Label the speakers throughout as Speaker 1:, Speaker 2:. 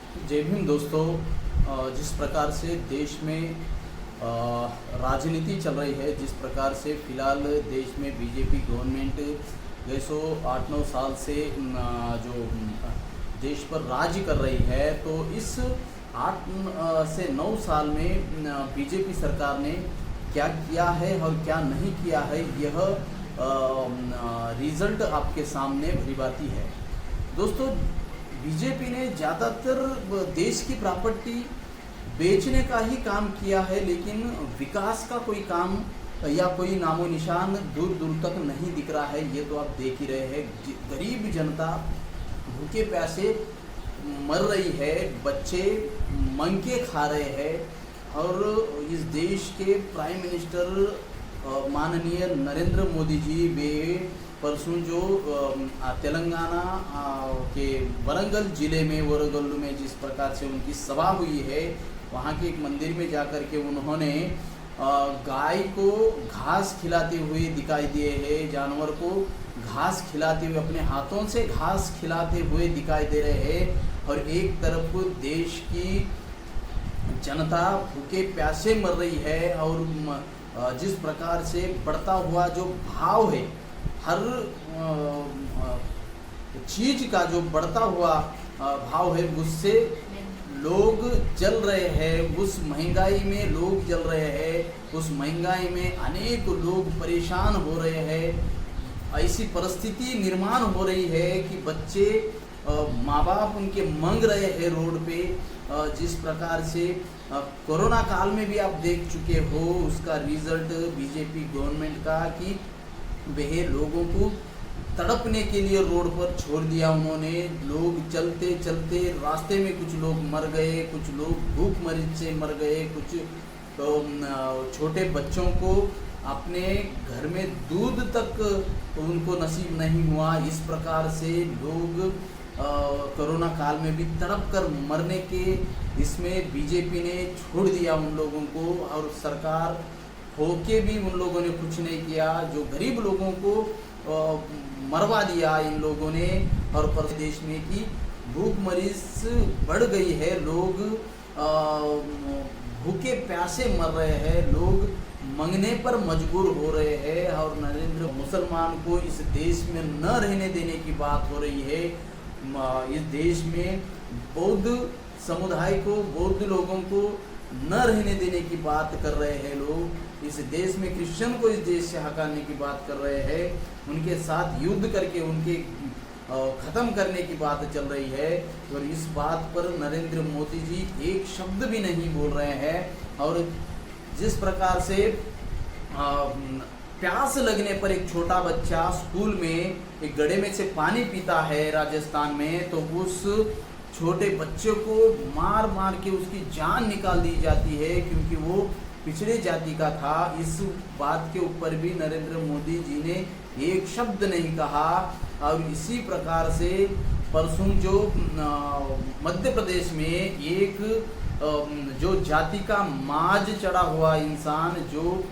Speaker 1: जय भीम दोस्तों। जिस प्रकार से देश में राजनीति चल रही है, जिस प्रकार से फिलहाल देश में बीजेपी गवर्नमेंट गए 8-9 साल से जो देश पर राज कर रही है, तो इस 8 से 9 साल में बीजेपी सरकार ने क्या किया है और क्या नहीं किया है, यह रिजल्ट आपके सामने भलीभांति है। दोस्तों, बीजेपी ने ज़्यादातर देश की प्रॉपर्टी बेचने का ही काम किया है, लेकिन विकास का कोई काम या कोई नामो निशान दूर दूर तक नहीं दिख रहा है। ये तो आप देख ही रहे हैं, गरीब जनता भूखे प्यासे मर रही है, बच्चे मंके खा रहे हैं। और इस देश के प्राइम मिनिस्टर माननीय नरेंद्र मोदी जी वे परसों जो तेलंगाना के वरंगल ज़िले में वरगल्लू में जिस प्रकार से उनकी सभा हुई है, वहाँ के एक मंदिर में जाकर के उन्होंने गाय को घास खिलाते हुए दिखाई दिए हैं, जानवर को घास खिलाते हुए, अपने हाथों से घास खिलाते हुए दिखाई दे रहे हैं। और एक तरफ देश की जनता भूखे प्यासे मर रही है, और जिस प्रकार से बढ़ता हुआ जो भाव है, हर चीज का जो बढ़ता हुआ भाव है, उससे लोग जल रहे हैं। उस महंगाई में लोग जल रहे हैं, उस महंगाई में अनेक लोग परेशान हो रहे हैं। ऐसी परिस्थिति निर्माण हो रही है कि बच्चे माँ बाप उनके मांग रहे हैं रोड पे। जिस प्रकार से कोरोना काल में भी आप देख चुके हो, उसका रिजल्ट बीजेपी गवर्नमेंट का कि वह लोगों को तड़पने के लिए रोड पर छोड़ दिया उन्होंने। लोग चलते चलते रास्ते में कुछ लोग मर गए, कुछ लोग भूखमरी से मर गए, कुछ छोटे बच्चों को अपने घर में दूध तक उनको नसीब नहीं हुआ। इस प्रकार से लोग कोरोना काल में भी तड़प कर मरने के इसमें बीजेपी ने छोड़ दिया उन लोगों को, और सरकार होके भी उन लोगों ने कुछ नहीं किया। जो गरीब लोगों को मरवा दिया इन लोगों ने। और प्रदेश में की भूखमरीज बढ़ गई है, लोग भूखे प्यासे मर रहे हैं, लोग मंगने पर मजबूर हो रहे हैं। और नरेंद्र मुसलमान को इस देश में न रहने देने की बात हो रही है। इस देश में बौद्ध समुदाय को, बौद्ध लोगों को न रहने देने की बात कर रहे हैं लोग। इस देश में क्रिश्चियन को इस देश से हटाने की बात कर रहे हैं, उनके साथ युद्ध करके उनके ख़त्म करने की बात चल रही है। और इस बात पर नरेंद्र मोदी जी एक शब्द भी नहीं बोल रहे हैं। और जिस प्रकार से प्यास लगने पर एक छोटा बच्चा स्कूल में एक गड्ढे में से पानी पीता है राजस्थान में, तो उस छोटे बच्चे को मार मार के उसकी जान निकाल दी जाती है, क्योंकि वो पिछड़े जाति का था। इस बात के ऊपर भी नरेंद्र मोदी जी ने एक शब्द नहीं कहा। और इसी प्रकार से परसों जो मध्य प्रदेश में एक जो जाति का माज चढ़ा हुआ इंसान, जो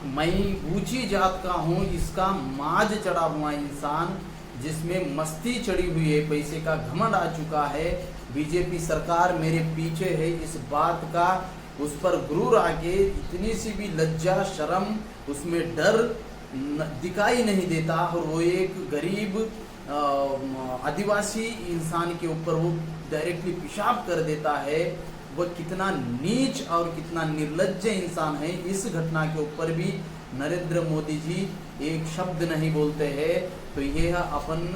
Speaker 1: मैं ऊंची जात का हूँ इसका माज चढ़ा हुआ इंसान, जिसमें मस्ती चढ़ी हुई है, पैसे का घमंड आ चुका है, बीजेपी सरकार मेरे पीछे है, इस बात का उस पर गुरूर आके इतनी सी भी लज्जा शर्म उसमें डर दिखाई नहीं देता। और वो एक गरीब आदिवासी इंसान के ऊपर वो डायरेक्टली पेशाब कर देता है। वह कितना नीच और कितना निर्लज्ज इंसान है, इस घटना के ऊपर भी नरेंद्र मोदी जी एक शब्द नहीं बोलते हैं। तो यह अपन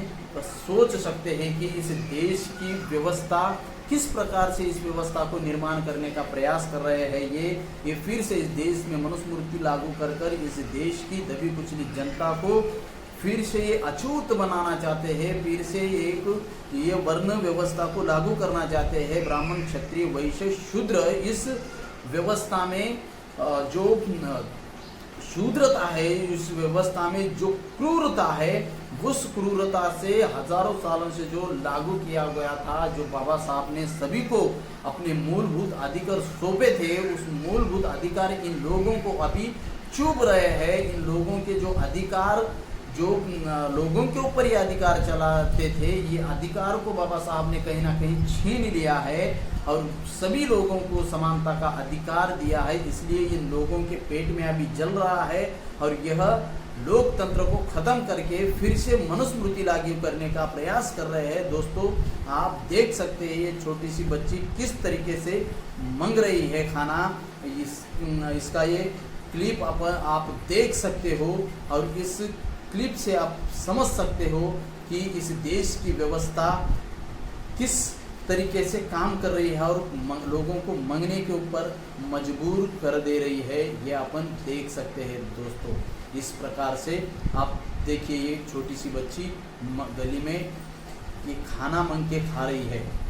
Speaker 1: सोच सकते हैं कि इस देश की व्यवस्था किस प्रकार से, इस व्यवस्था को निर्माण करने का प्रयास कर रहे हैं। ये फिर से इस देश में मनुस्मृति लागू कर कर इस देश की दबी कुचली जनता को फिर से ये अछूत बनाना चाहते हैं, फिर से ये वर्ण व्यवस्था को लागू करना चाहते हैं। ब्राह्मण क्षत्रिय वैश्य शूद्र, इस व्यवस्था में जो शूद्रता है, इस व्यवस्था में जो क्रूरता है, उस क्रूरता से हजारों सालों से जो लागू किया गया था, जो बाबा साहब ने सभी को अपने मूलभूत अधिकार सौंपे थे, उस मूलभूत अधिकार इन लोगों को अभी चुभ रहे हैं। इन लोगों के जो अधिकार जो लोगों के ऊपर ये अधिकार चलाते थे, ये अधिकार को बाबा साहब ने कहीं ना कहीं छीन लिया है और सभी लोगों को समानता का अधिकार दिया है। इसलिए इन लोगों के पेट में अभी जल रहा है और यह लोकतंत्र को खत्म करके फिर से मनुस्मृति लागू करने का प्रयास कर रहे हैं। दोस्तों, आप देख सकते हैं ये छोटी सी बच्ची किस तरीके से मांग रही है खाना। इसका ये क्लिप आप देख सकते हो और इस क्लिप से आप समझ सकते हो कि इस देश की व्यवस्था किस तरीके से काम कर रही है और लोगों को मांगने के ऊपर मजबूर कर दे रही है। ये अपन देख सकते हैं दोस्तों। इस प्रकार से आप देखिए, ये छोटी सी बच्ची गली में ये खाना मांग के खा रही है।